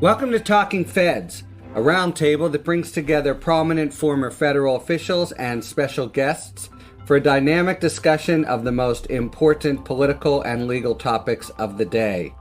Welcome to Talking Feds, a roundtable that brings together prominent former federal officials and special guests for a dynamic discussion of the most important political and legal topics of the day.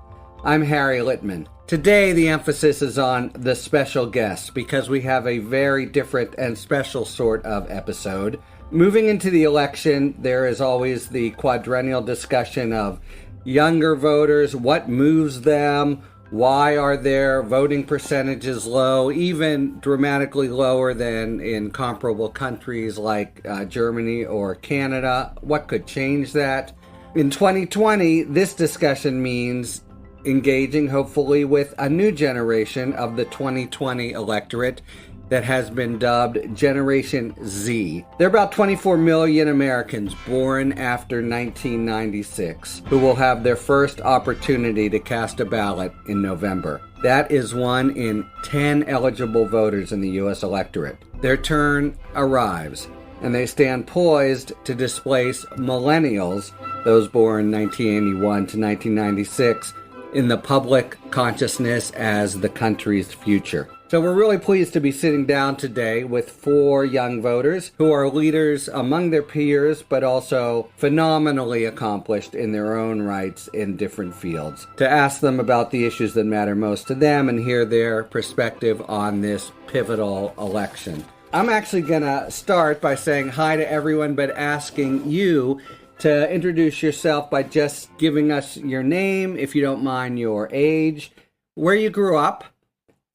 I'm Harry Litman. Today, the emphasis is on the special guest because we have a very different and special sort of episode. Moving into the election, there is always the quadrennial discussion of younger voters, what moves them, why are their voting percentages low, even dramatically lower than in comparable countries like Germany or Canada? What could change that? In 2020, this discussion means engaging, hopefully, with a new generation of the 2020 electorate that has been dubbed Generation Z. There are about 24 million Americans born after 1996 who will have their first opportunity to cast a ballot in November. That is 1 in 10 eligible voters in the U.S. electorate. Their turn arrives, and they stand poised to displace Millennials, those born 1981 to 1996, in the public consciousness as the country's future. So we're really pleased to be sitting down today with 4 young voters who are leaders among their peers, but also phenomenally accomplished in their own rights in different fields, to ask them about the issues that matter most to them and hear their perspective on this pivotal election. I'm actually going to start by saying hi to everyone, but asking you to introduce yourself by just giving us your name, if you don't mind, your age, where you grew up,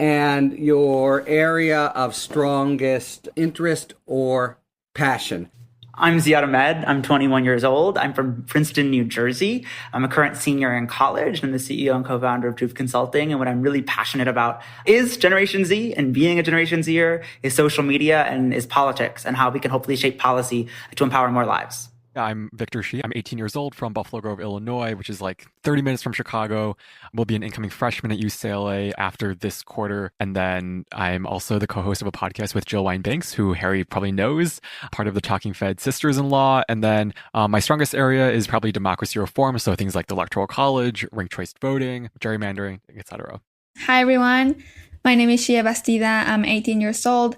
and your area of strongest interest or passion. I'm Ziad Ahmed. I'm 21 years old. I'm from Princeton, New Jersey. I'm a current senior in college. I'm the CEO and co-founder of Truth Consulting. And what I'm really passionate about is Generation Z, and being a Generation Zer is social media and is politics and how we can hopefully shape policy to empower more lives. I'm Victor Shi. I'm 18 years old from Buffalo Grove, Illinois, which is like 30 minutes from Chicago. Will be an incoming freshman at UCLA after this quarter. And then I'm also the co-host of a podcast with Jill Wine-Banks, who Harry probably knows, part of the Talking Fed Sisters-in-Law. And then my strongest area is probably democracy reform. So things like the Electoral College, ranked choice voting, gerrymandering, etc. Hi, everyone. My name is Shia Bastida. I'm 18 years old.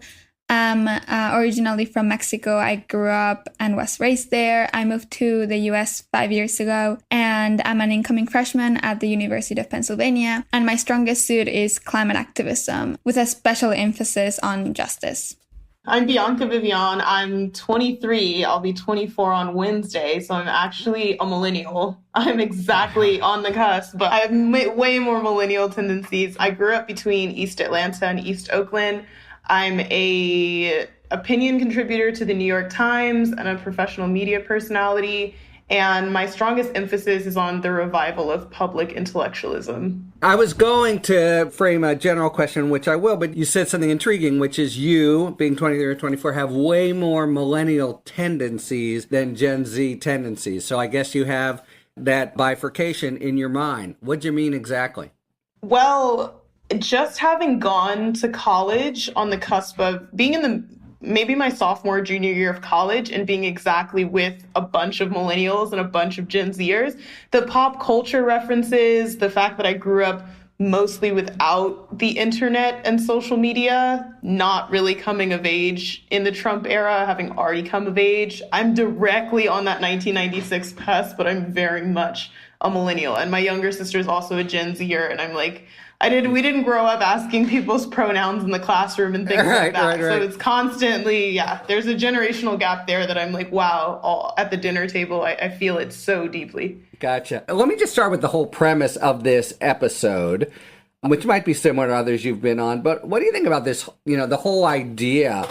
I'm originally from Mexico. I grew up and was raised there. I moved to the US 5 years ago, and I'm an incoming freshman at the University of Pennsylvania. And my strongest suit is climate activism, with a special emphasis on justice. I'm Bianca Vivian. I'm 23. I'll be 24 on Wednesday, so I'm actually a millennial. I'm exactly on the cusp, but I have way more millennial tendencies. I grew up between East Atlanta and East Oakland. I'm a opinion contributor to the New York Times and a professional media personality. And my strongest emphasis is on the revival of public intellectualism. I was going to frame a general question, which I will, but you said something intriguing, which is you, being 23 or 24, have way more millennial tendencies than Gen Z tendencies. So I guess you have that bifurcation in your mind. What do you mean exactly? Well, just having gone to college on the cusp of being in maybe my sophomore, junior year of college and being exactly with a bunch of millennials and a bunch of Gen Zers, the pop culture references, the fact that I grew up mostly without the internet and social media, not really coming of age in the Trump era, having already come of age. I'm directly on that 1996 cusp, but I'm very much a millennial. And my younger sister is also a Gen Zer, and I'm like, we didn't grow up asking people's pronouns in the classroom and things like that. Right. So it's constantly, there's a generational gap there that I'm like, wow, at the dinner table, I feel it so deeply. Gotcha. Let me just start with the whole premise of this episode, which might be similar to others you've been on. But what do you think about this, the whole idea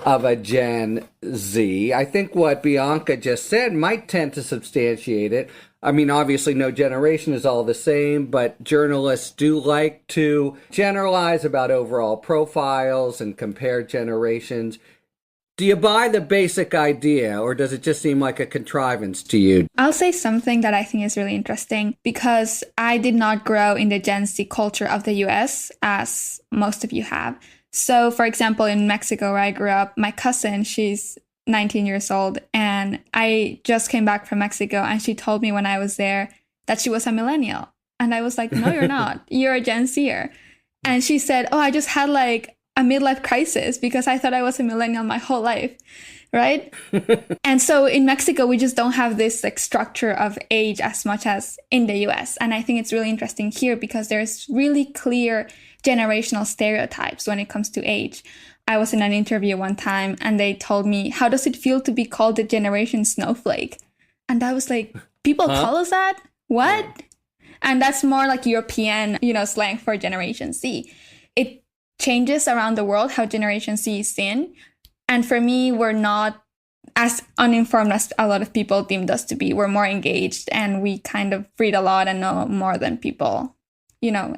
of a Gen Z? I think what Bianca just said might tend to substantiate it. I mean, obviously, no generation is all the same, but journalists do like to generalize about overall profiles and compare generations. Do you buy the basic idea, or does it just seem like a contrivance to you? I'll say something that I think is really interesting, because I did not grow in the Gen Z culture of the US, as most of you have. So, for example, in Mexico, where I grew up, my cousin, she's 19 years old, and I just came back from Mexico, and she told me when I was there that she was a millennial. And I was like, no, you're not. You're a Gen Zer. And she said, oh, I just had like a midlife crisis because I thought I was a millennial my whole life. Right. And so in Mexico, we just don't have this like structure of age as much as in the US. And I think it's really interesting here because there's really clear generational stereotypes when it comes to age. I was in an interview one time and they told me, how does it feel to be called the generation snowflake? And I was like, people call us that? What? And that's more like European, slang for Generation Z. It changes around the world how Generation Z is seen. And for me, we're not as uninformed as a lot of people deemed us to be. We're more engaged and we kind of read a lot and know more than people,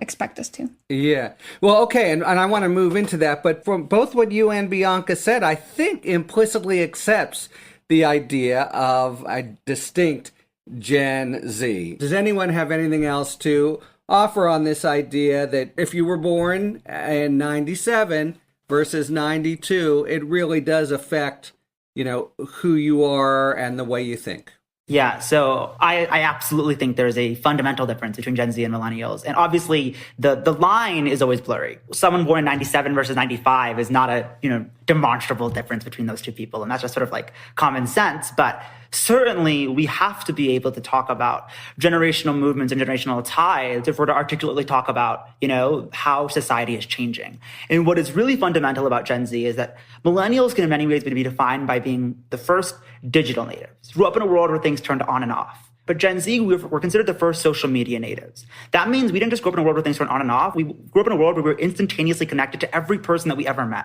expect us to. Yeah. Well, okay. And I want to move into that. But from both what you and Bianca said, I think implicitly accepts the idea of a distinct Gen Z. Does anyone have anything else to offer on this idea that if you were born in 97 versus 92, it really does affect, who you are and the way you think? Yeah, so I absolutely think there's a fundamental difference between Gen Z and millennials. And obviously, the line is always blurry. Someone born in 97 versus 95 is not a, demonstrable difference between those two people. And that's just sort of like common sense. But certainly, we have to be able to talk about generational movements and generational ties if we're to articulately talk about, how society is changing. And what is really fundamental about Gen Z is that millennials can in many ways be defined by being the first digital natives, grew up in a world where things turned on and off. But Gen Z, we're considered the first social media natives. That means we didn't just grow up in a world where things turned on and off. We grew up in a world where we were instantaneously connected to every person that we ever met.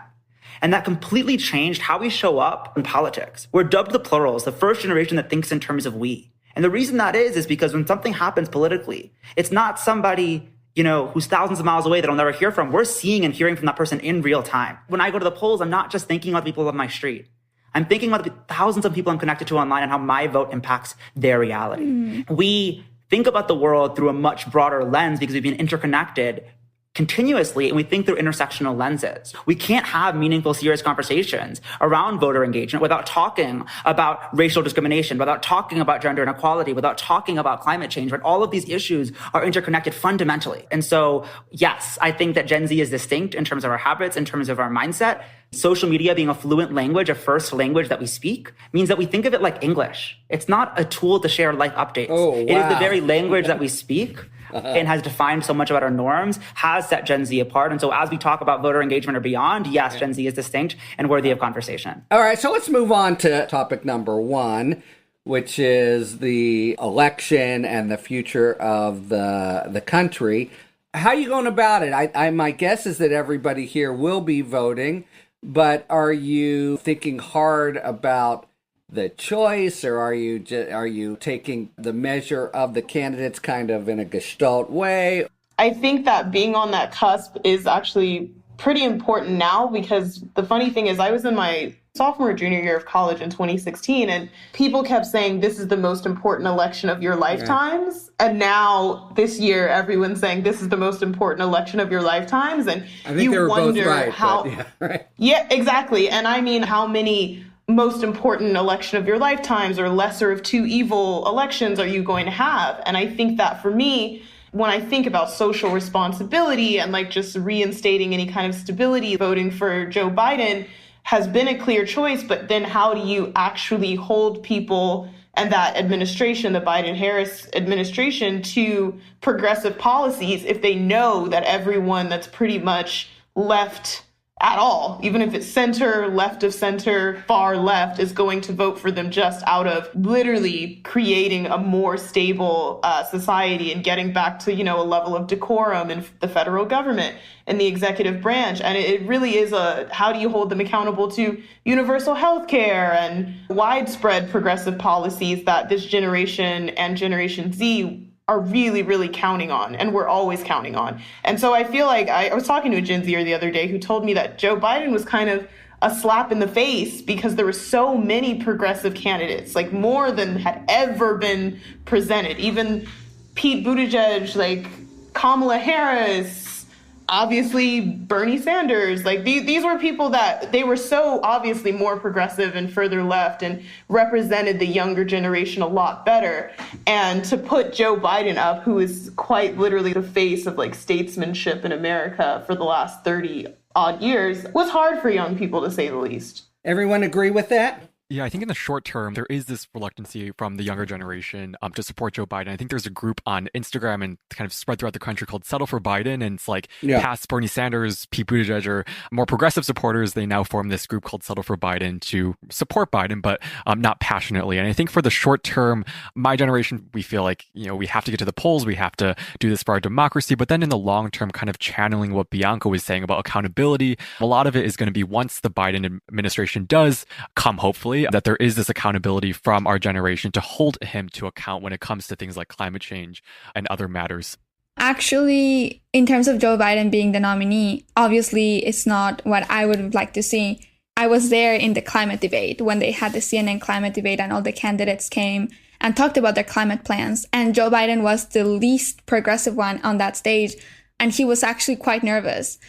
And that completely changed how we show up in politics. We're dubbed the Plurals, the first generation that thinks in terms of we. And the reason that is because when something happens politically, it's not somebody, who's thousands of miles away that I'll never hear from. We're seeing and hearing from that person in real time. When I go to the polls, I'm not just thinking about the people on my street. I'm thinking about the thousands of people I'm connected to online and how my vote impacts their reality. We think about the world through a much broader lens because we've been interconnected continuously, and we think through intersectional lenses. We can't have meaningful, serious conversations around voter engagement without talking about racial discrimination, without talking about gender inequality, without talking about climate change. But all of these issues are interconnected fundamentally. And so, yes, I think that Gen Z is distinct in terms of our habits, in terms of our mindset. Social media being a fluent language, a first language that we speak, means that we think of it like English. It's not a tool to share life updates. Oh, wow. It is the very language that we speak. And has defined so much about our norms, has set Gen Z apart. And so as we talk about voter engagement or beyond, yes, Gen Z is distinct and worthy of conversation. All right, so let's move on to topic number one, which is the election and the future of the country. How are you going about it? My guess is that everybody here will be voting, but are you thinking hard about the choice, or are you taking the measure of the candidates kind of in a gestalt way? I think that being on that cusp is actually pretty important now, because the funny thing is I was in my sophomore or junior year of college in 2016, and people kept saying this is the most important election of your lifetimes. Yeah. And now this year, everyone's saying this is the most important election of your lifetimes. And I think they were both right, how, yeah, right. Yeah, exactly. And I mean, how many most important election of your lifetimes or lesser of two evil elections are you going to have? And I think that for me, when I think about social responsibility and like just reinstating any kind of stability, voting for Joe Biden has been a clear choice. But then how do you actually hold people and that administration, the Biden-Harris administration, to progressive policies if they know that everyone that's pretty much left at all, even if it's center, left of center, far left, is going to vote for them just out of literally creating a more stable society and getting back to, a level of decorum in the federal government and the executive branch. And it really is how do you hold them accountable to universal health care and widespread progressive policies that this generation and Generation Z are really, really counting on, and we're always counting on. And so I feel like I was talking to a Gen Zer the other day who told me that Joe Biden was kind of a slap in the face because there were so many progressive candidates, like more than had ever been presented. Even Pete Buttigieg, like Kamala Harris, obviously Bernie Sanders. Like these were people that they were so obviously more progressive and further left and represented the younger generation a lot better. And to put Joe Biden up, who is quite literally the face of like statesmanship in America for the last 30 odd years, was hard for young people, to say the least. Everyone agree with that? Yeah, I think in the short term, there is this reluctancy from the younger generation to support Joe Biden. I think there's a group on Instagram and kind of spread throughout the country called Settle for Biden. And it's like past Bernie Sanders, Pete Buttigieg, or more progressive supporters, they now form this group called Settle for Biden to support Biden, but not passionately. And I think for the short term, my generation, we feel like, we have to get to the polls. We have to do this for our democracy. But then in the long term, kind of channeling what Bianca was saying about accountability, a lot of it is going to be once the Biden administration does come, hopefully, that there is this accountability from our generation to hold him to account when it comes to things like climate change and other matters. Actually, in terms of Joe Biden being the nominee, obviously it's not what I would like to see. I was there in the climate debate when they had the CNN climate debate and all the candidates came and talked about their climate plans. And Joe Biden was the least progressive one on that stage. And he was actually quite nervous.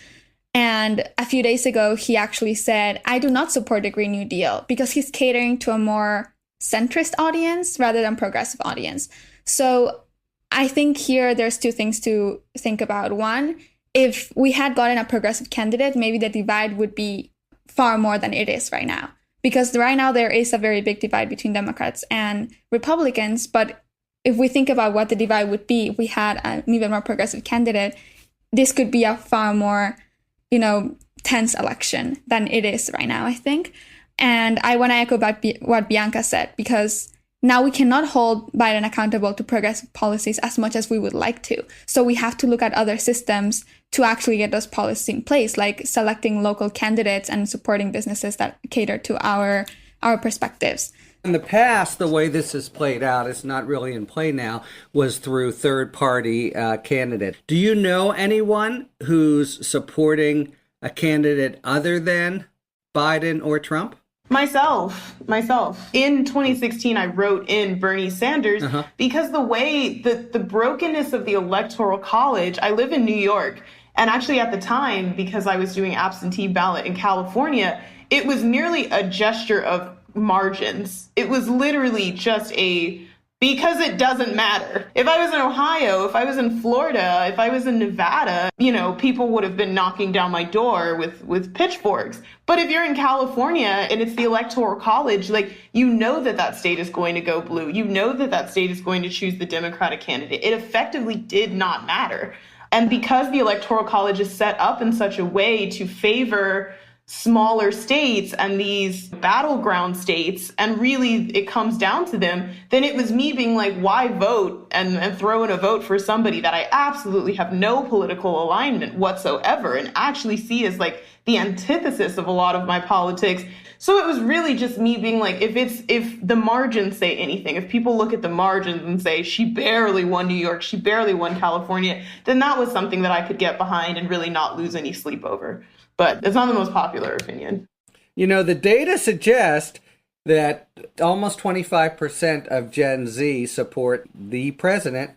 And a few days ago, he actually said, I do not support the Green New Deal, because he's catering to a more centrist audience rather than progressive audience. So I think here there's two things to think about. One, if we had gotten a progressive candidate, maybe the divide would be far more than it is right now. Because right now there is a very big divide between Democrats and Republicans. But if we think about what the divide would be if we had an even more progressive candidate, this could be a far more tense election than it is right now, I think. And I want to echo what Bianca said, because now we cannot hold Biden accountable to progressive policies as much as we would like to. So we have to look at other systems to actually get those policies in place, like selecting local candidates and supporting businesses that cater to our perspectives. In the past, the way this has played out, it's not really in play now, was through third-party candidate. Do you know anyone who's supporting a candidate other than Biden or Trump? Myself. In 2016, I wrote in Bernie Sanders because the way the brokenness of the Electoral College, I live in New York, and actually at the time, because I was doing absentee ballot in California, it was merely a gesture of margins. It was literally just because it doesn't matter. If I was in Ohio, if I was in Florida, if I was in Nevada, people would have been knocking down my door with pitchforks. But if you're in California and it's the Electoral College, that state is going to go blue. That state is going to choose the Democratic candidate. It effectively did not matter. And because the Electoral College is set up in such a way to favor smaller states and these battleground states, and really it comes down to them, then it was me being like, why vote and throw in a vote for somebody that I absolutely have no political alignment whatsoever and actually see as like the antithesis of a lot of my politics. So it was really just me being like, if the margins say anything, if people look at the margins and say she barely won New York, she barely won California, then that was something that I could get behind and really not lose any sleep over. But it's not the most popular opinion. The data suggest that almost 25% of Gen Z support the president.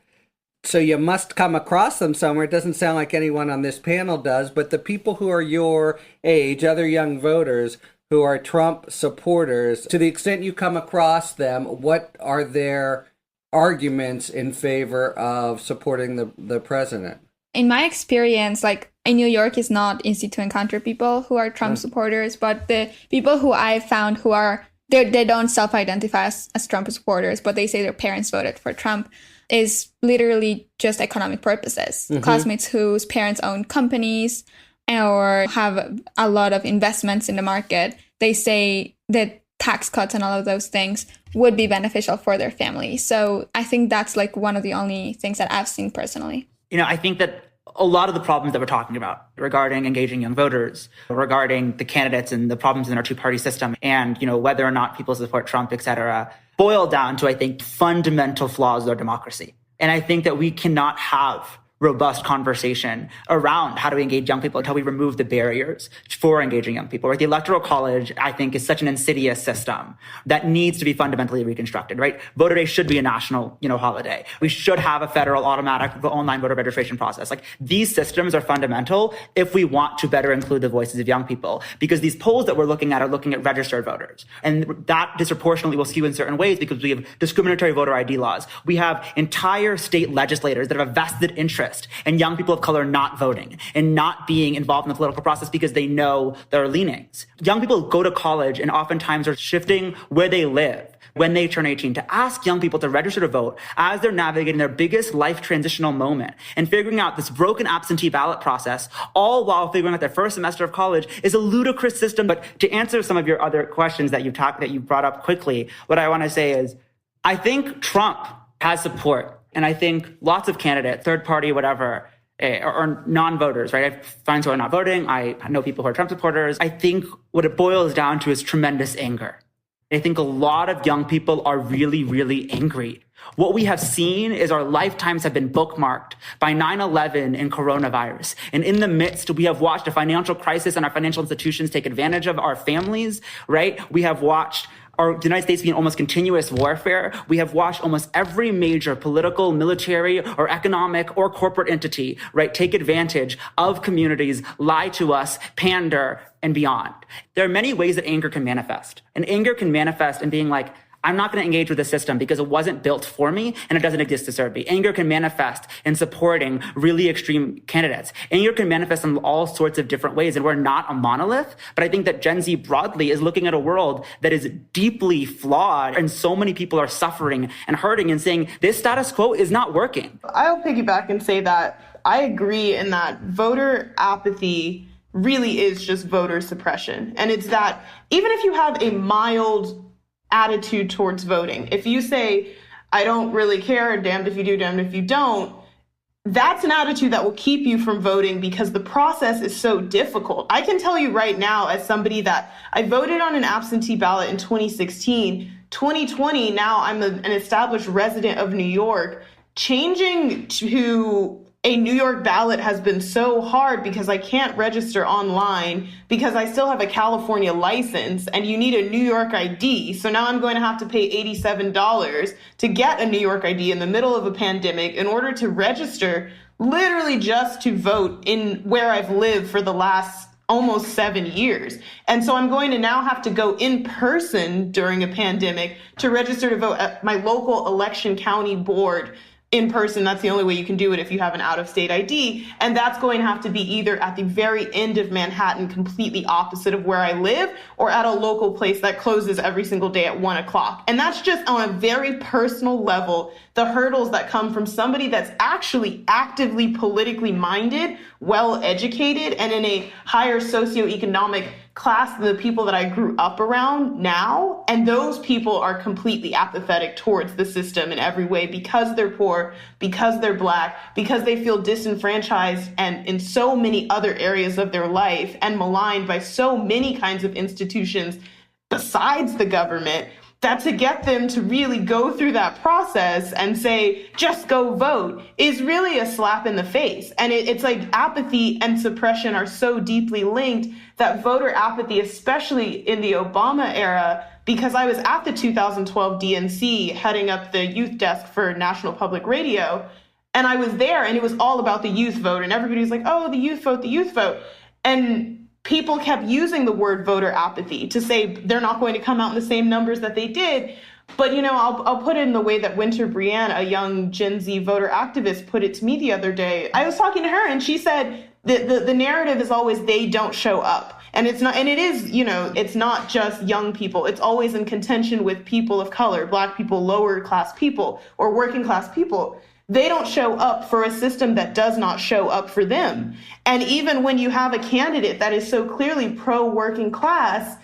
So you must come across them somewhere. It doesn't sound like anyone on this panel does, but the people who are your age, other young voters who are Trump supporters, to the extent you come across them, what are their arguments in favor of supporting the president? In my experience, in New York, it's not easy to encounter people who are Trump supporters, but the people who I've found who are, they don't self-identify as Trump supporters, but they say their parents voted for Trump, is literally just economic purposes. Classmates whose parents own companies or have a lot of investments in the market, they say that tax cuts and all of those things would be beneficial for their family. So I think that's one of the only things that I've seen personally. I think that a lot of the problems that we're talking about regarding engaging young voters, regarding the candidates and the problems in our two-party system, and, whether or not people support Trump, et cetera, boil down to, I think, fundamental flaws of our democracy. And I think that we cannot have robust conversation around how do we engage young people until we remove the barriers for engaging young people, right? The Electoral College, I think, is such an insidious system that needs to be fundamentally reconstructed, right? Voter Day should be a national, holiday. We should have a federal automatic online voter registration process. Like, these systems are fundamental if we want to better include the voices of young people, because these polls that we're looking at are looking at registered voters. And that disproportionately will skew in certain ways because we have discriminatory voter ID laws. We have entire state legislators that have a vested interest and young people of color not voting and not being involved in the political process because they know their leanings. Young people go to college and oftentimes are shifting where they live when they turn 18 to ask young people to register to vote as they're navigating their biggest life transitional moment and figuring out this broken absentee ballot process, all while figuring out their first semester of college, is a ludicrous system. But to answer some of your other questions that you brought up quickly, what I want to say is, I think Trump has support. And I think lots of candidates, third party, whatever, or non-voters, right? I have friends who are not voting. I know people who are Trump supporters. I think what it boils down to is tremendous anger. I think a lot of young people are really, really angry. What we have seen is our lifetimes have been bookmarked by 9/11 and coronavirus. And in the midst, we have watched a financial crisis and our financial institutions take advantage of our families, right? We have watched the United States be in almost continuous warfare. We have watched almost every major political, military, or economic or corporate entity, right, take advantage of communities, lie to us, pander, and beyond. There are many ways that anger can manifest. And anger can manifest in being like, I'm not going to engage with the system because it wasn't built for me and it doesn't exist to serve me. Anger can manifest in supporting really extreme candidates. Anger can manifest in all sorts of different ways, and we're not a monolith. But I think that Gen Z broadly is looking at a world that is deeply flawed, and so many people are suffering and hurting and saying this status quo is not working. I'll piggyback and say that I agree in that voter apathy really is just voter suppression. And it's that even if you have a mild attitude towards voting, if you say, I don't really care, damned if you do, damned if you don't, that's an attitude that will keep you from voting because the process is so difficult. I can tell you right now, as somebody that I voted on an absentee ballot in 2016, 2020, now I'm an established resident of New York, changing to a New York ballot has been so hard because I can't register online because I still have a California license and you need a New York ID. So now I'm going to have to pay $87 to get a New York ID in the middle of a pandemic in order to register, literally just to vote in where I've lived for the last almost 7 years. And so I'm going to now have to go in person during a pandemic to register to vote at my local election county board in person. That's the only way you can do it if you have an out-of-state ID. And that's going to have to be either at the very end of Manhattan, completely opposite of where I live, or at a local place that closes every single day at 1 o'clock. And that's just on a very personal level, the hurdles that come from somebody that's actually actively politically minded, well-educated, and in a higher socioeconomic class than the people that I grew up around now. And those people are completely apathetic towards the system in every way because they're poor, because they're Black, because they feel disenfranchised and in so many other areas of their life and maligned by so many kinds of institutions besides the government, that to get them to really go through that process and say, just go vote, is really a slap in the face. And it's like apathy and suppression are so deeply linked that voter apathy, especially in the Obama era, because I was at the 2012 DNC heading up the youth desk for National Public Radio, and I was there and it was all about the youth vote. And everybody was like, oh, the youth vote, the youth vote. And people kept using the word voter apathy to say they're not going to come out in the same numbers that they did. But, I'll put it in the way that Winter Brienne, a young Gen Z voter activist, put it to me the other day. I was talking to her and she said the narrative is always they don't show up. And it's not, and it is, it's not just young people. It's always in contention with people of color, Black people, lower class people, or working class people. They don't show up for a system that does not show up for them. And even when you have a candidate that is so clearly pro-working class,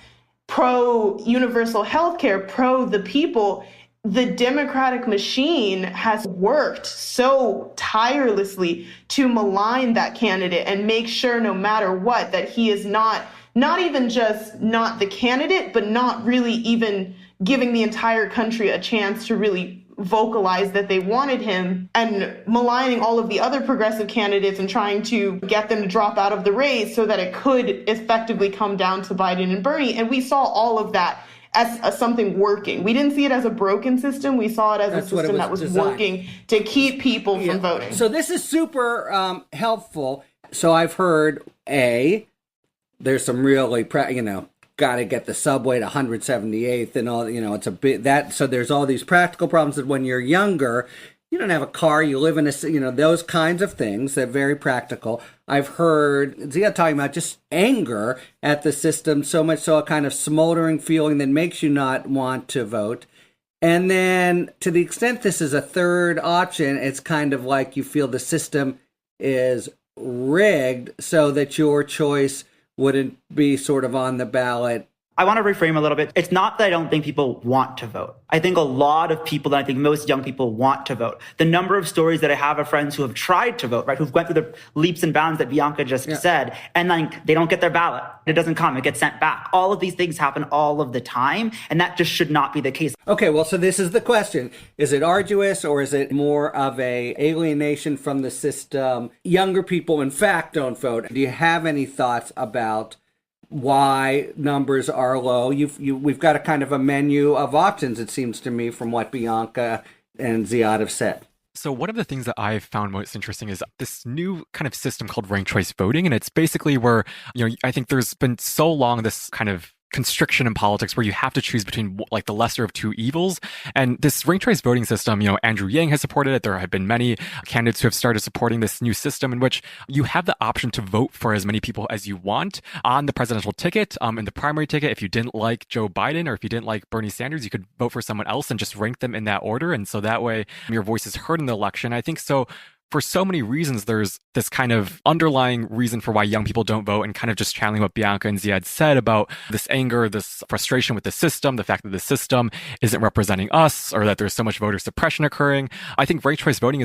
pro-universal healthcare, pro the people, the Democratic machine has worked so tirelessly to malign that candidate and make sure no matter what, that he is not even just not the candidate, but not really even giving the entire country a chance to really vocalized that they wanted him, and maligning all of the other progressive candidates and trying to get them to drop out of the race so that it could effectively come down to Biden and Bernie. And we saw all of that as something working. We didn't see it as a broken system. We saw it as a system that was working to keep people from voting. So this is super helpful. So I've heard, there's some really, got to get the subway to 178th and all, it's a bit that, so there's all these practical problems that when you're younger, you don't have a car, you live in a, those kinds of things that are very practical. I've heard Zia talking about just anger at the system, so much so a kind of smoldering feeling that makes you not want to vote. And then to the extent this is a third option, it's kind of like you feel the system is rigged so that your choice wouldn't be sort of on the ballot. I want to reframe a little bit. It's not that I don't think people want to vote. I think a lot of people, and I think most young people want to vote. The number of stories that I have of friends who have tried to vote, right, who've went through the leaps and bounds that Bianca just said, and they don't get their ballot. It doesn't come. It gets sent back. All of these things happen all of the time, and that just should not be the case. Okay, well, so this is the question. Is it arduous, or is it more of a alienation from the system? Younger people, in fact, don't vote. Do you have any thoughts about why numbers are low? We've got a kind of a menu of options, it seems to me, from what Bianca and Ziad have said. So one of the things that I've found most interesting is this new kind of system called ranked choice voting. And it's basically where, I think there's been so long this kind of constriction in politics where you have to choose between like the lesser of two evils. And this ranked choice voting system, Andrew Yang has supported it. There have been many candidates who have started supporting this new system in which you have the option to vote for as many people as you want on the presidential ticket. In the primary ticket, if you didn't like Joe Biden or if you didn't like Bernie Sanders, you could vote for someone else and just rank them in that order. And so that way your voice is heard in the election. I think so. For so many reasons, there's this kind of underlying reason for why young people don't vote, and kind of just channeling what Bianca and Ziad said about this anger, this frustration with the system, the fact that the system isn't representing us, or that there's so much voter suppression occurring. I think ranked choice voting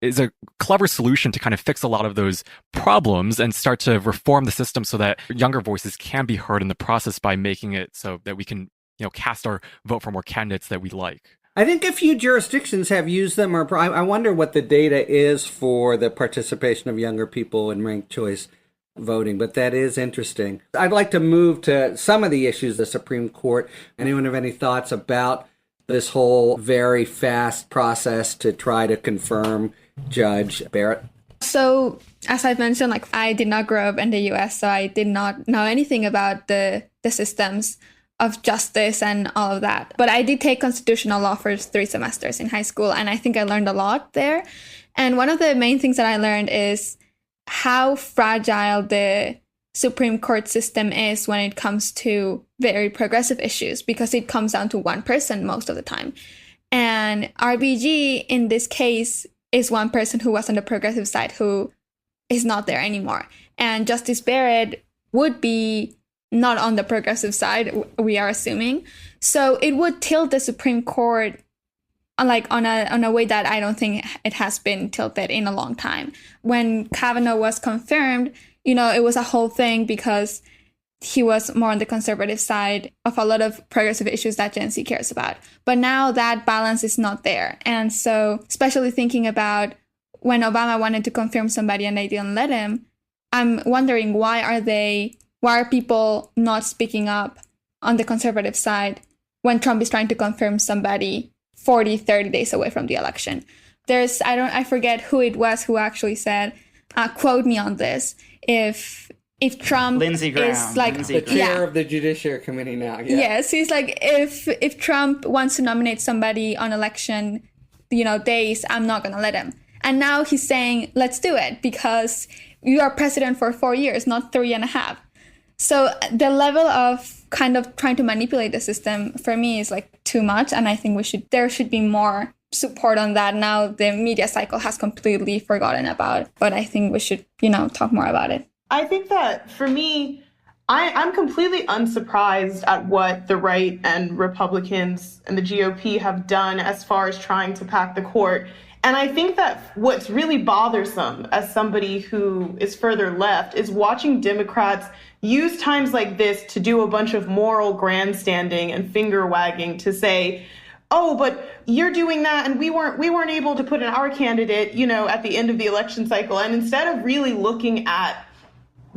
is a clever solution to kind of fix a lot of those problems and start to reform the system so that younger voices can be heard in the process by making it so that we can, cast our vote for more candidates that we like. I think a few jurisdictions have used them, or I wonder what the data is for the participation of younger people in ranked choice voting, but that is interesting. I'd like to move to some of the issues of the Supreme Court. Anyone have any thoughts about this whole very fast process to try to confirm Judge Barrett? So, as I've mentioned, I did not grow up in the US, so I did not know anything about the systems of justice and all of that. But I did take constitutional law for 3 semesters in high school, and I think I learned a lot there. And one of the main things that I learned is how fragile the Supreme Court system is when it comes to very progressive issues, because it comes down to one person most of the time. And RBG, in this case, is one person who was on the progressive side who is not there anymore. And Justice Barrett would be not on the progressive side, we are assuming. So it would tilt the Supreme Court on a way that I don't think it has been tilted in a long time. When Kavanaugh was confirmed, it was a whole thing because he was more on the conservative side of a lot of progressive issues that Gen Z cares about. But now that balance is not there. And so, especially thinking about when Obama wanted to confirm somebody and they didn't let him, I'm wondering why are people not speaking up on the conservative side when Trump is trying to confirm somebody 40, 30 days away from the election? I forget who it was who actually said, quote me on this, if Trump Lindsey Graham, is the chair of the Judiciary Committee now. Yeah. Yes, he's like, if Trump wants to nominate somebody on election, days, I'm not going to let him. And now he's saying, let's do it because you are president for 4 years, not 3.5. So the level of kind of trying to manipulate the system for me is too much. And I think there should be more support on that. Now the media cycle has completely forgotten about, but I think we should, talk more about it. I think that for me, I'm completely unsurprised at what the right and Republicans and the GOP have done as far as trying to pack the court. And I think that what's really bothersome as somebody who is further left is watching Democrats use times like this to do a bunch of moral grandstanding and finger wagging to say, oh, but you're doing that and we weren't able to put in our candidate, at the end of the election cycle. And instead of really looking at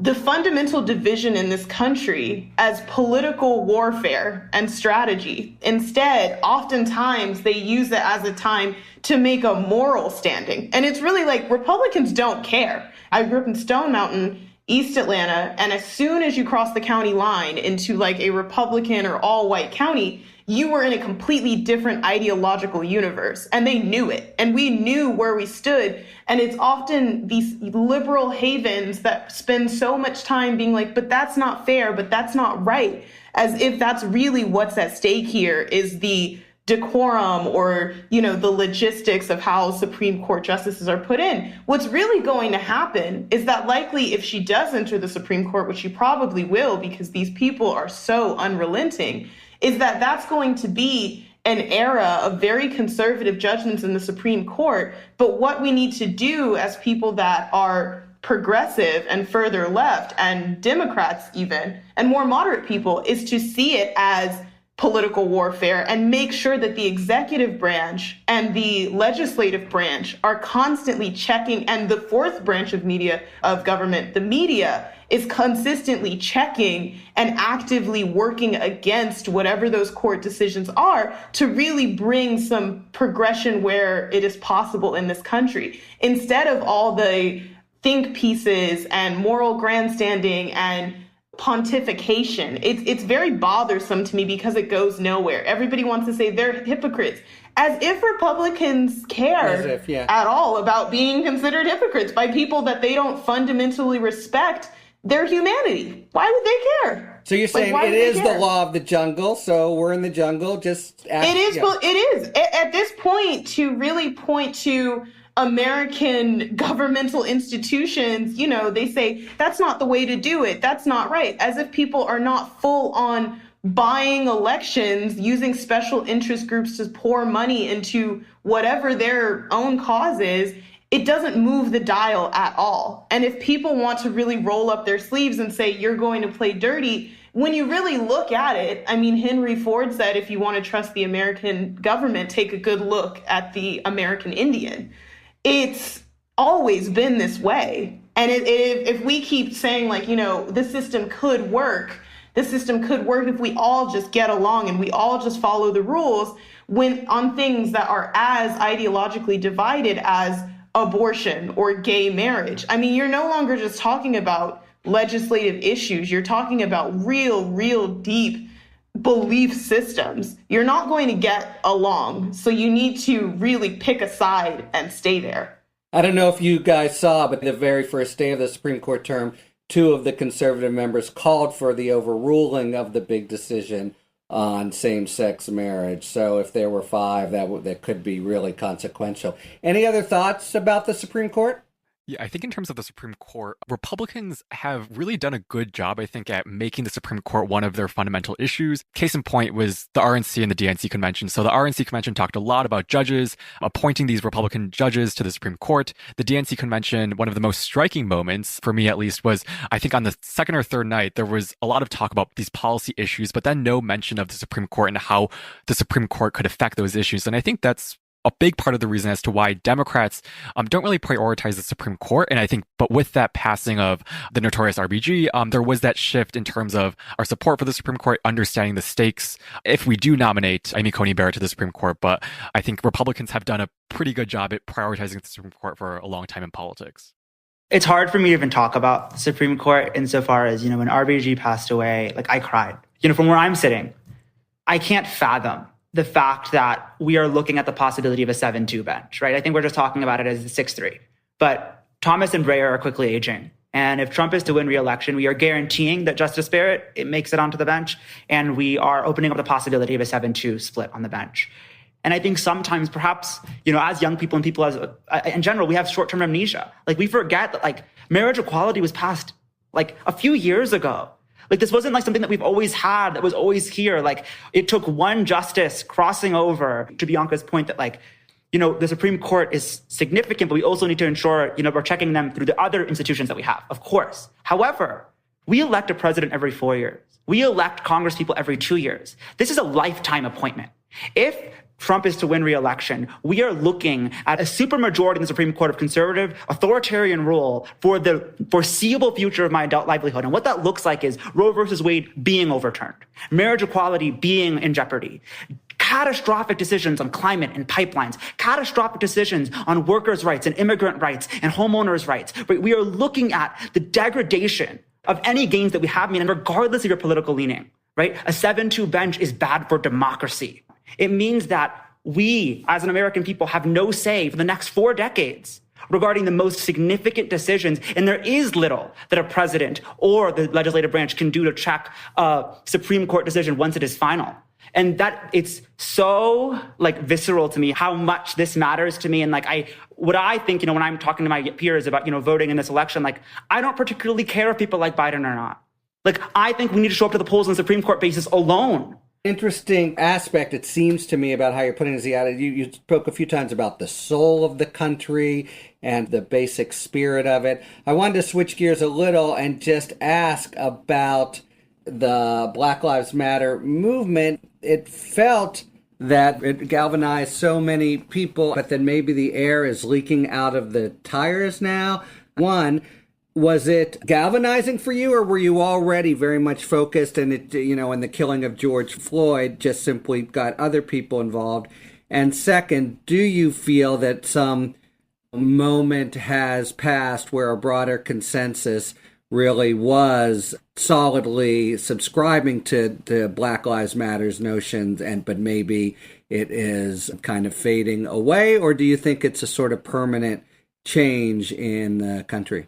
the fundamental division in this country as political warfare and strategy, instead, oftentimes they use it as a time to make a moral standing. And it's really like Republicans don't care. I grew up in Stone Mountain, East Atlanta, and as soon as you cross the county line into like a Republican or all-white county, you were in a completely different ideological universe, and they knew it. And we knew where we stood. And it's often these liberal havens that spend so much time being like, but that's not fair, but that's not right. As if that's really what's at stake here is the decorum or, the logistics of how Supreme Court justices are put in. What's really going to happen is that likely if she does enter the Supreme Court, which she probably will because these people are so unrelenting, is that that's going to be an era of very conservative judgments in the Supreme Court. But what we need to do as people that are progressive and further left and Democrats even, and more moderate people, is to see it as political warfare and make sure that the executive branch and the legislative branch are constantly checking, and the fourth branch of government, the media, is consistently checking and actively working against whatever those court decisions are to really bring some progression where it is possible in this country. Instead of all the think pieces and moral grandstanding and pontification, it's very bothersome to me because it goes nowhere. Everybody wants to say they're hypocrites, as if Republicans care at all about being considered hypocrites by people that they don't fundamentally respect their humanity. Why would they care? So you're saying it is the law of the jungle, so we're in the jungle, just ask, It is. At this point, to really point to American governmental institutions, they say that's not the way to do it. That's not right. As if people are not full on buying elections, using special interest groups to pour money into whatever their own cause is. It doesn't move the dial at all. And if people want to really roll up their sleeves and say, you're going to play dirty, when you really look at it, Henry Ford said, if you want to trust the American government, take a good look at the American Indian. It's always been this way. And if we keep saying this system could work if we all just get along and we all just follow the rules when on things that are as ideologically divided as abortion or gay marriage. You're no longer just talking about legislative issues. You're talking about real deep belief systems. You're not going to get along. So you need to really pick a side and stay there. I don't know if you guys saw, but the very first day of the Supreme Court term, 2 of the conservative members called for the overruling of the big decision on same-sex marriage. So if there were 5, that could be really consequential. Any other thoughts about the Supreme Court? Yeah, I think in terms of the Supreme Court, Republicans have really done a good job, I think, at making the Supreme Court one of their fundamental issues. Case in point was the RNC and the DNC convention. So the RNC convention talked a lot about judges, appointing these Republican judges to the Supreme Court. The DNC convention, one of the most striking moments, for me at least, was I think on the second or third night, there was a lot of talk about these policy issues, but then no mention of the Supreme Court and how the Supreme Court could affect those issues. And I think that's a big part of the reason as to why Democrats don't really prioritize the Supreme Court. And I think, but with that passing of the notorious RBG, there was that shift in terms of our support for the Supreme Court, understanding the stakes if we do nominate Amy Coney Barrett to the Supreme Court. But I think Republicans have done a pretty good job at prioritizing the Supreme Court for a long time in politics. It's hard for me to even talk about the Supreme Court insofar as, when RBG passed away, I cried. From where I'm sitting, I can't fathom the fact that we are looking at the possibility of a 7-2 bench, right? I think we're just talking about it as a 6-3. But Thomas and Breyer are quickly aging. And if Trump is to win re-election, we are guaranteeing that Justice Barrett makes it onto the bench. And we are opening up the possibility of a 7-2 split on the bench. And I think sometimes perhaps, as young people and people as in general, we have short-term amnesia. We forget that marriage equality was passed a few years ago. This wasn't something that we've always had, that was always here. It took one justice crossing over, to Bianca's point, that the Supreme Court is significant, but we also need to ensure, we're checking them through the other institutions that we have, of course. However, we elect a president every 4 years. We elect Congress people every 2 years. This is a lifetime appointment. If Trump is to win re-election, we are looking at a supermajority in the Supreme Court of conservative, authoritarian rule for the foreseeable future of my adult livelihood. And what that looks like is Roe versus Wade being overturned, marriage equality being in jeopardy, catastrophic decisions on climate and pipelines, catastrophic decisions on workers' rights and immigrant rights and homeowners' rights. But we are looking at the degradation of any gains that we have made, and regardless of your political leaning, right? A 7-2 bench is bad for democracy. It means that we, as an American people, have no say for the next 4 decades regarding the most significant decisions. And there is little that a president or the legislative branch can do to check a Supreme Court decision once it is final. And that it's so visceral to me how much this matters to me. And what I think, when I'm talking to my peers about, voting in this election, I don't particularly care if people like Biden or not. I think we need to show up to the polls on the Supreme Court basis alone. Interesting aspect, it seems to me, about how you're putting this together. You spoke a few times about the soul of the country and the basic spirit of it. I wanted to switch gears a little and just ask about the Black Lives Matter movement. It felt that it galvanized so many people, but then maybe the air is leaking out of the tires now. One, was it galvanizing for you, or were you already very much focused and it, in the killing of George Floyd just simply got other people involved? And second, do you feel that some moment has passed where a broader consensus really was solidly subscribing to the Black Lives Matter's notions, but maybe it is kind of fading away? Or do you think it's a sort of permanent change in the country?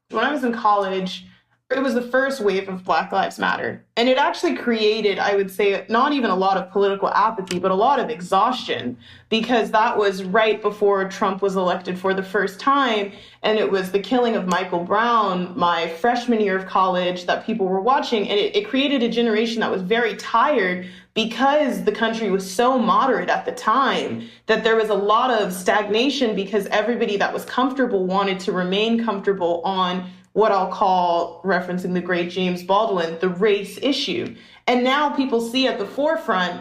When I was in college, it was the first wave of Black Lives Matter. And it actually created, I would say, not even a lot of political apathy, but a lot of exhaustion, because that was right before Trump was elected for the first time. And it was the killing of Michael Brown, my freshman year of college, that people were watching. And it created a generation that was very tired because the country was so moderate at the time that there was a lot of stagnation because everybody that was comfortable wanted to remain comfortable on what I'll call, referencing the great James Baldwin, the race issue. And now people see at the forefront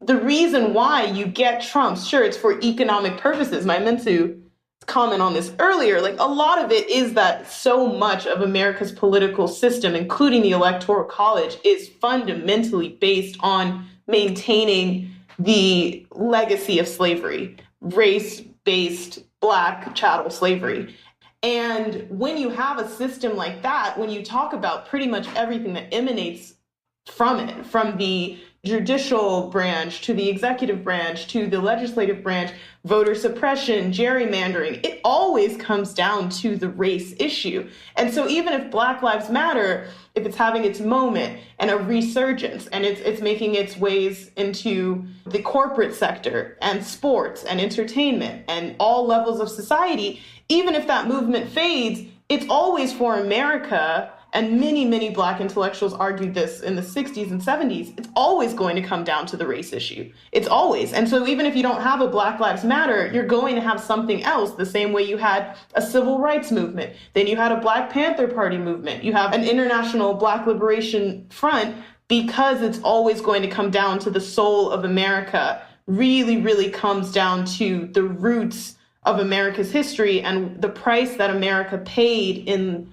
the reason why you get Trump. Sure, it's for economic purposes. I meant to comment on this earlier. A lot of it is that so much of America's political system, including the Electoral College, is fundamentally based on maintaining the legacy of slavery, race-based Black chattel slavery. And when you have a system like that, when you talk about pretty much everything that emanates from it, from the judicial branch to the executive branch to the legislative branch, voter suppression, gerrymandering, it always comes down to the race issue. And so even if Black Lives Matter, if it's having its moment and a resurgence and it's making its ways into the corporate sector and sports and entertainment and all levels of society, even if that movement fades, it's always for America. And many, many Black intellectuals argued this in the 60s and 70s. It's always going to come down to the race issue. It's always. And so even if you don't have a Black Lives Matter, you're going to have something else, the same way you had a civil rights movement. Then you had a Black Panther Party movement. You have an international Black Liberation Front, because it's always going to come down to the soul of America, really, really comes down to the roots of America's history and the price that America paid in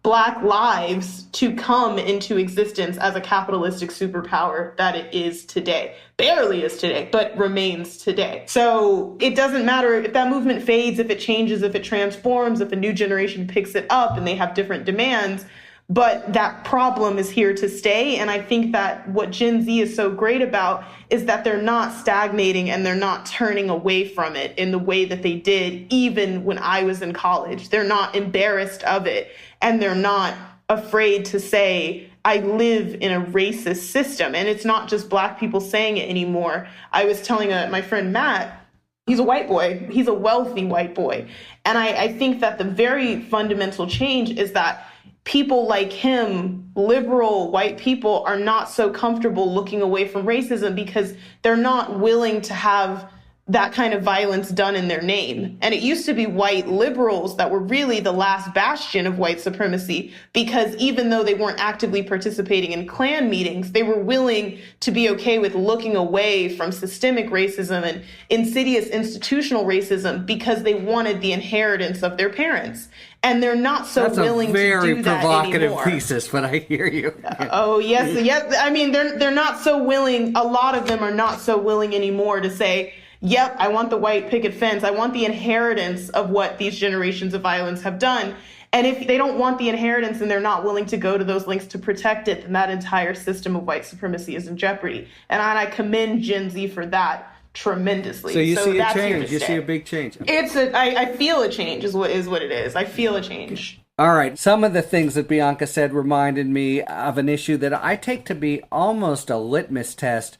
Black lives to come into existence as a capitalistic superpower that it is today. Barely is today, but remains today. So it doesn't matter if that movement fades, if it changes, if it transforms, if a new generation picks it up and they have different demands, but that problem is here to stay. And I think that what Gen Z is so great about is that they're not stagnating and they're not turning away from it in the way that they did even when I was in college. They're not embarrassed of it. And they're not afraid to say, I live in a racist system. And it's not just Black people saying it anymore. I was telling my friend Matt, he's a white boy. He's a wealthy white boy. And I think that the very fundamental change is that people like him, liberal white people, are not so comfortable looking away from racism because they're not willing to have that kind of violence done in their name. And it used to be white liberals that were really the last bastion of white supremacy, because even though they weren't actively participating in Klan meetings, they were willing to be okay with looking away from systemic racism and insidious institutional racism because they wanted the inheritance of their parents. And they're not so willing to do that anymore. That's a very provocative thesis, but I hear you. Oh, yes. Yes. I mean, they're not so willing. A lot of them are not so willing anymore to say, yep, I want the white picket fence. I want the inheritance of what these generations of violence have done. And if they don't want the inheritance and they're not willing to go to those lengths to protect it, then that entire system of white supremacy is in jeopardy. And I commend Gen Z for that tremendously. So you see a change. You see a big change. I feel a change is what it is. I feel a change. All right. Some of the things that Bianca said reminded me of an issue that I take to be almost a litmus test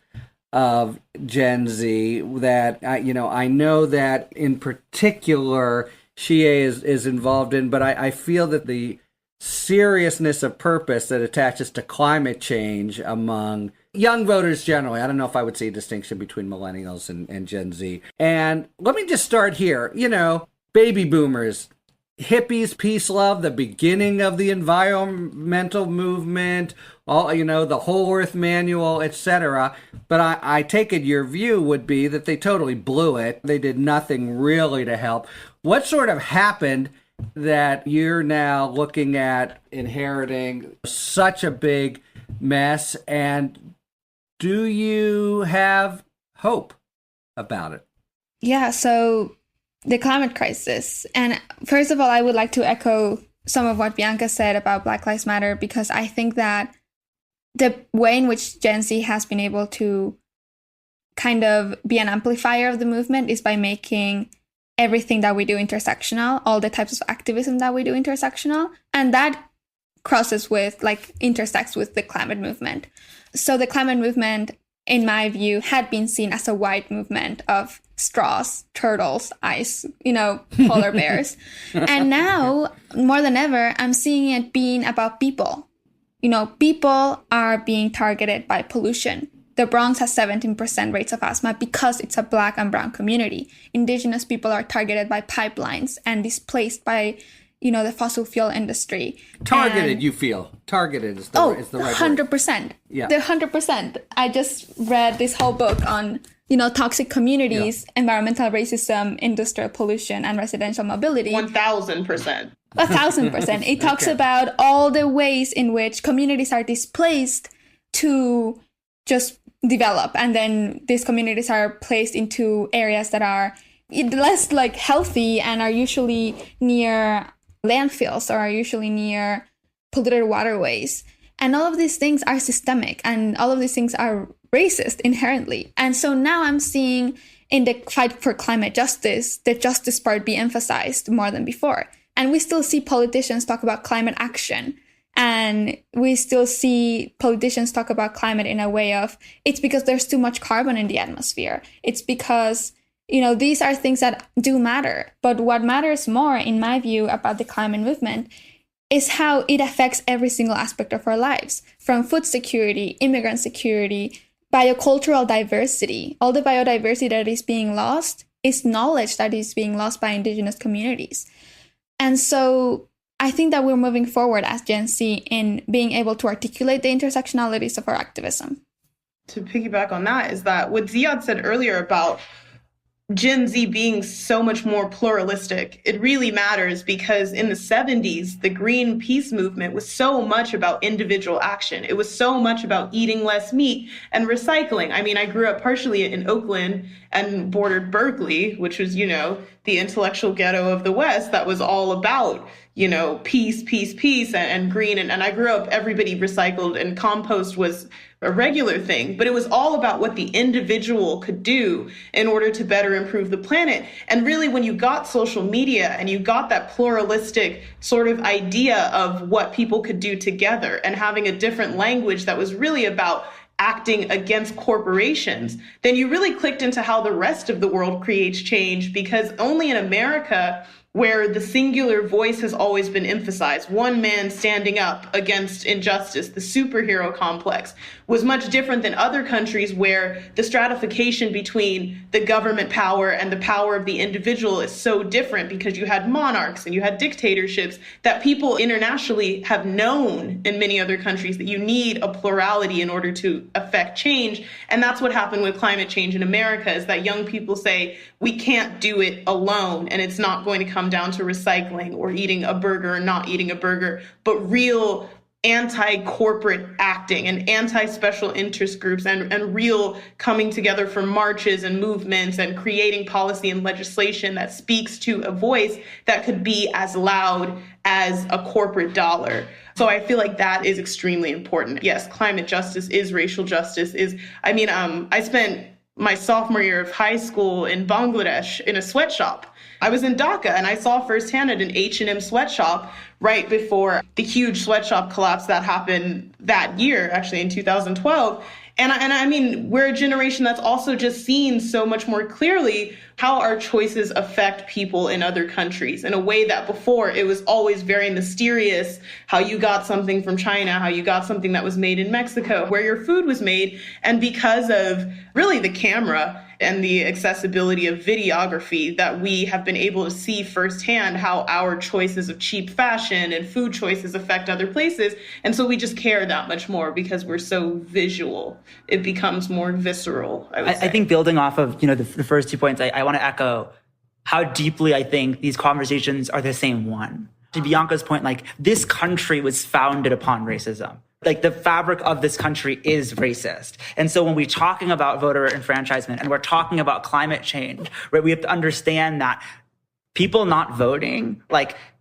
of Gen Z, that, I know that in particular Shea is involved in, but I feel that the seriousness of purpose that attaches to climate change among young voters generally, I don't know if I would see a distinction between millennials and Gen Z. And let me just start here. Baby boomers, hippies, peace, love, the beginning of the environmental movement, all, the Whole Earth Manual, etc. But I take it your view would be that they totally blew it. They did nothing really to help. What sort of happened that you're now looking at inheriting such a big mess, and do you have hope about it? Yeah, so the climate crisis. And first of all, I would like to echo some of what Bianca said about Black Lives Matter, because I think that the way in which Gen Z has been able to kind of be an amplifier of the movement is by making everything that we do intersectional, all the types of activism that we do intersectional. And that intersects with the climate movement. So the climate movement, in my view, had been seen as a white movement of straws, turtles, ice, polar bears. And now, more than ever, I'm seeing it being about people. People are being targeted by pollution. The Bronx has 17% rates of asthma because it's a Black and brown community. Indigenous people are targeted by pipelines and displaced by the fossil fuel industry. Targeted, you feel. Targeted is the right word. 100%. Yeah. The 100%. I just read this whole book on, toxic communities, environmental racism, industrial pollution, and residential mobility. 1,000%. 1,000%. It talks about all the ways in which communities are displaced to just develop. And then these communities are placed into areas that are less healthy and are usually near landfills or are usually near polluted waterways. And all of these things are systemic, and all of these things are racist inherently. And so now I'm seeing in the fight for climate justice, the justice part be emphasized more than before. And we still see politicians talk about climate action. And we still see politicians talk about climate in a way of, it's because there's too much carbon in the atmosphere. It's because these are things that do matter. But what matters more, in my view, about the climate movement is how it affects every single aspect of our lives, from food security, immigrant security, biocultural diversity. All the biodiversity that is being lost is knowledge that is being lost by indigenous communities. And so I think that we're moving forward as Gen Z in being able to articulate the intersectionalities of our activism. To piggyback on that is that what Ziad said earlier about Gen Z being so much more pluralistic, it really matters, because in the 70s, the Greenpeace movement was so much about individual action. It was so much about eating less meat and recycling. I mean, I grew up partially in Oakland and bordered Berkeley, which was, the intellectual ghetto of the West that was all about, peace, and green. And I grew up, everybody recycled, and compost was a regular thing, but it was all about what the individual could do in order to better improve the planet. And really, when you got social media and you got that pluralistic sort of idea of what people could do together and having a different language that was really about acting against corporations, then you really clicked into how the rest of the world creates change, because only in America, where the singular voice has always been emphasized, one man standing up against injustice, the superhero complex, was much different than other countries where the stratification between the government power and the power of the individual is so different, because you had monarchs and you had dictatorships, that people internationally have known in many other countries that you need a plurality in order to affect change. And that's what happened with climate change in America, is that young people say, we can't do it alone, and it's not going to come down to recycling or eating a burger or not eating a burger, but real anti-corporate acting and anti-special interest groups and real coming together for marches and movements and creating policy and legislation that speaks to a voice that could be as loud as a corporate dollar. So I feel like that is extremely important. Yes, climate justice is racial justice. I spent my sophomore year of high school in Bangladesh in a sweatshop. I was in Dhaka and I saw firsthand at an H&M sweatshop right before the huge sweatshop collapse that happened that year, actually in 2012. And I mean, we're a generation that's also just seen so much more clearly how our choices affect people in other countries in a way that before it was always very mysterious, how you got something from China, how you got something that was made in Mexico, where your food was made. And because of really the camera and the accessibility of videography, that we have been able to see firsthand how our choices of cheap fashion and food choices affect other places. And so we just care that much more because we're so visual. It becomes more visceral, I think building off of, the first 2 points, I want to echo how deeply I think these conversations are the same one. To Bianca's point, this country was founded upon racism. The fabric of this country is racist. And so when we're talking about voter enfranchisement and we're talking about climate change, right, we have to understand that people not voting,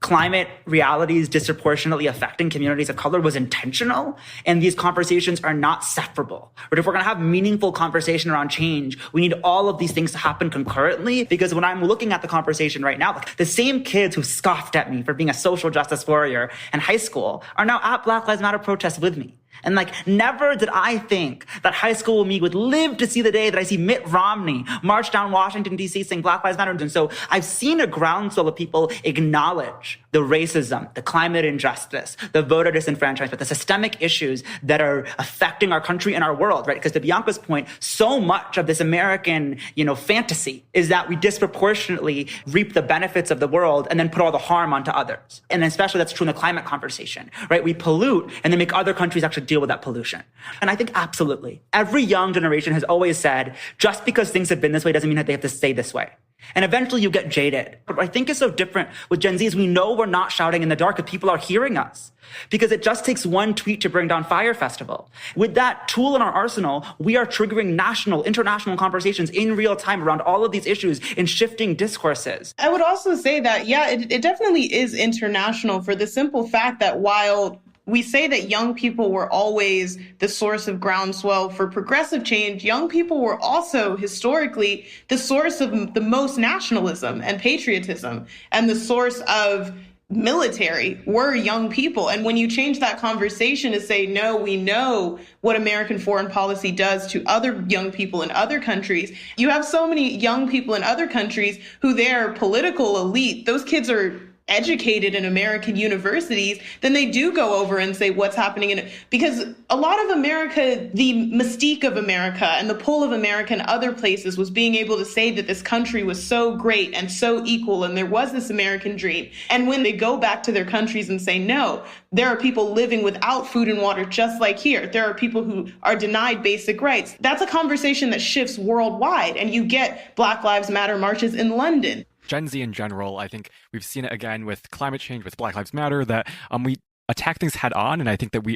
climate realities disproportionately affecting communities of color was intentional. And these conversations are not separable. But if we're going to have meaningful conversation around change, we need all of these things to happen concurrently. Because when I'm looking at the conversation right now, the same kids who scoffed at me for being a social justice warrior in high school are now at Black Lives Matter protests with me. And never did I think that high school me would live to see the day that I see Mitt Romney march down Washington, D.C. saying Black Lives Matter. And so I've seen a groundswell of people acknowledge the racism, the climate injustice, the voter disenfranchisement, the systemic issues that are affecting our country and our world, right? Because to Bianca's point, so much of this American, fantasy is that we disproportionately reap the benefits of the world and then put all the harm onto others. And especially that's true in the climate conversation, right? We pollute and then make other countries actually deal with that pollution. And I think absolutely. Every young generation has always said, just because things have been this way doesn't mean that they have to stay this way. And eventually you get jaded. But what I think is so different with Gen Z is we know we're not shouting in the dark if people are hearing us. Because it just takes one tweet to bring down Fire Festival. With that tool in our arsenal, we are triggering national, international conversations in real time around all of these issues and shifting discourses. I would also say that, it definitely is international for the simple fact that while we say that young people were always the source of groundswell for progressive change, young people were also historically the source of the most nationalism and patriotism, and the source of military were young people. And when you change that conversation to say, no, we know what American foreign policy does to other young people in other countries, you have so many young people in other countries who their political elite, those kids are educated in American universities, then they do go over and say what's happening in it. Because a lot of America, the mystique of America and the pull of America in other places was being able to say that this country was so great and so equal and there was this American dream. And when they go back to their countries and say, no, there are people living without food and water just like here. There are people who are denied basic rights. That's a conversation that shifts worldwide. And you get Black Lives Matter marches in London. Gen Z in general, I think we've seen it again with climate change, with Black Lives Matter, that we attack things head on. And I think that we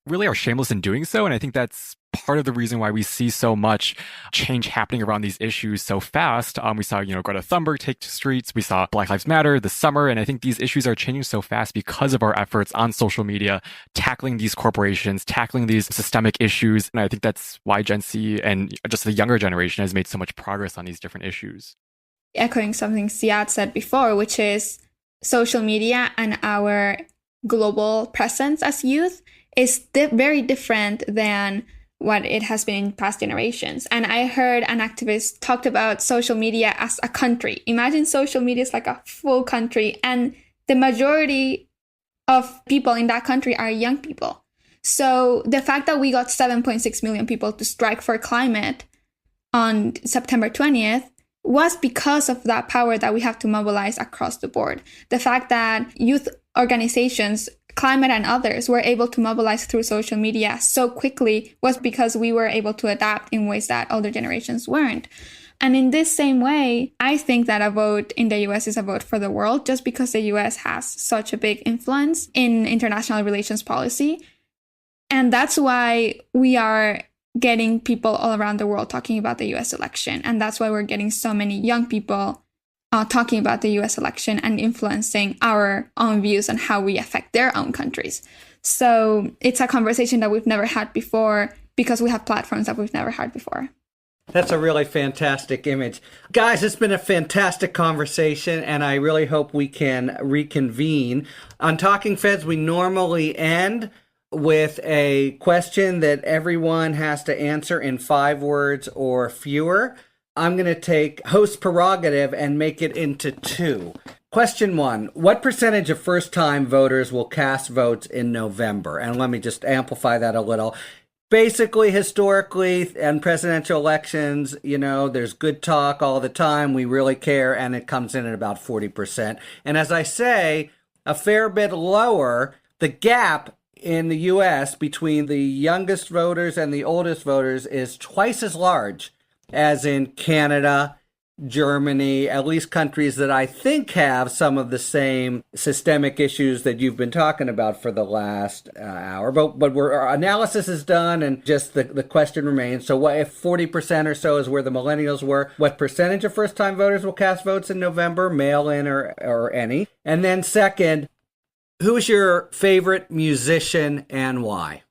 really are shameless in doing so. And I think that's part of the reason why we see so much change happening around these issues so fast. We saw, Greta Thunberg take to streets. We saw Black Lives Matter this summer. And I think these issues are changing so fast because of our efforts on social media, tackling these corporations, tackling these systemic issues. And I think that's why Gen Z and just the younger generation has made so much progress on these different issues. Echoing something Ziad said before, which is social media and our global presence as youth is very different than what it has been in past generations. And I heard an activist talked about social media as a country. Imagine social media is like a full country, and the majority of people in that country are young people. So the fact that we got 7.6 million people to strike for climate on September 20th was because of that power that we have to mobilize across the board. The fact that youth organizations, climate and others, were able to mobilize through social media so quickly was because we were able to adapt in ways that older generations weren't. And in this same way, I think that a vote in the US is a vote for the world, just because the US has such a big influence in international relations policy. And that's why we are getting people all around the world talking about the US election. And that's why we're getting so many young people talking about the US election and influencing our own views on how we affect their own countries. So it's a conversation that we've never had before because we have platforms that we've never had before. That's a really fantastic image. Guys, it's been a fantastic conversation, and I really hope we can reconvene. On Talking Feds, we normally end with a question that everyone has to answer in 5 words or fewer. I'm going to take host prerogative and make it into 2. Question 1, what percentage of first-time voters will cast votes in November? And let me just amplify that a little. Basically, historically, and presidential elections, there's good talk all the time. We really care, and it comes in at about 40%. And as I say, a fair bit lower, the gap in the U.S. between the youngest voters and the oldest voters is twice as large as in Canada, Germany, at least countries that I think have some of the same systemic issues that you've been talking about for the last hour. But our analysis is done, and just the question remains. So what if 40% or so is where the millennials were? What percentage of first-time voters will cast votes in November, mail-in or any? And then second, who is your favorite musician and why?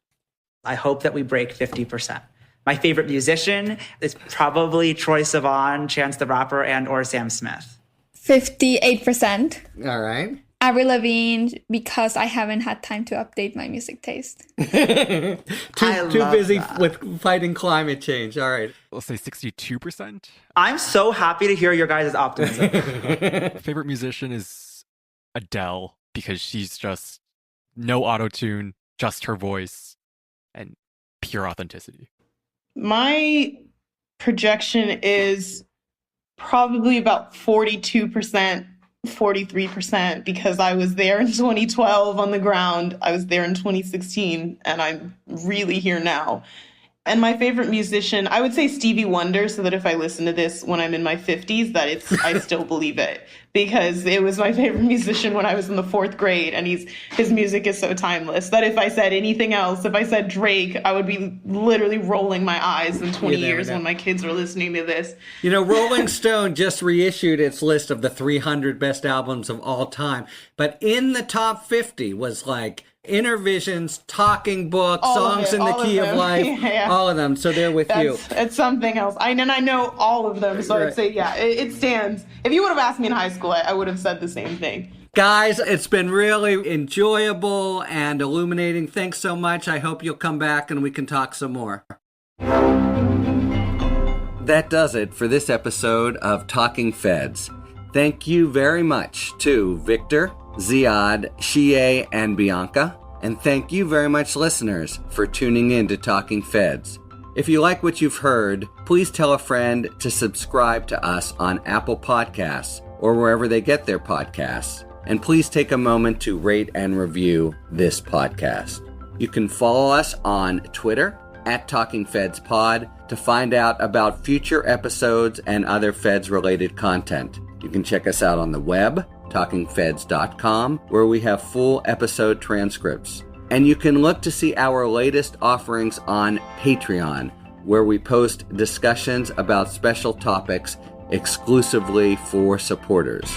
I hope that we break 50%. My favorite musician is probably Troye Sivan, Chance the Rapper, and or Sam Smith. 58%. All right. Avril Lavigne, because I haven't had time to update my music taste. too busy with fighting climate change. All right. Let's say 62%. I'm so happy to hear your guys' optimism. Favorite musician is Adele, because she's just no auto-tune, just her voice, and pure authenticity. My projection is probably about 42%, 43%, because I was there in 2012 on the ground. I was there in 2016, and I'm really here now. And my favorite musician, I would say Stevie Wonder, so that if I listen to this when I'm in my 50s, that I still believe it. Because it was my favorite musician when I was in the 4th grade, and his music is so timeless that if I said anything else, if I said Drake, I would be literally rolling my eyes in 20 years when my kids are listening to this. Rolling Stone just reissued its list of the 300 best albums of all time. But in the top 50 was like Intervisions, Talking Book, Songs in the Key of Life, yeah. All of them. So they're with you. It's something else. I know all of them. So right. I'd say, yeah, it stands. If you would have asked me in high school, I would have said the same thing. Guys, it's been really enjoyable and illuminating. Thanks so much. I hope you'll come back and we can talk some more. That does it for this episode of Talking Feds. Thank you very much to Victor, Ziad, Shie, and Bianca. And thank you very much, listeners, for tuning in to Talking Feds. If you like what you've heard, please tell a friend to subscribe to us on Apple Podcasts or wherever they get their podcasts. And please take a moment to rate and review this podcast. You can follow us on Twitter @TalkingFedsPod to find out about future episodes and other Feds-related content. You can check us out on the web, talkingfeds.com, where we have full episode transcripts. And you can look to see our latest offerings on Patreon, where we post discussions about special topics exclusively for supporters.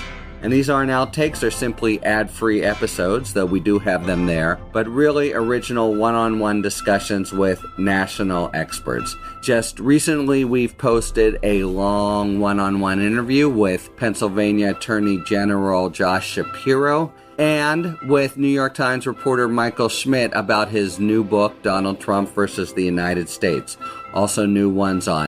And these aren't outtakes or simply ad-free episodes, though we do have them there, but really original one-on-one discussions with national experts. Just recently, we've posted a long one-on-one interview with Pennsylvania Attorney General Josh Shapiro and with New York Times reporter Michael Schmidt about his new book, Donald Trump versus the United States. Also new ones on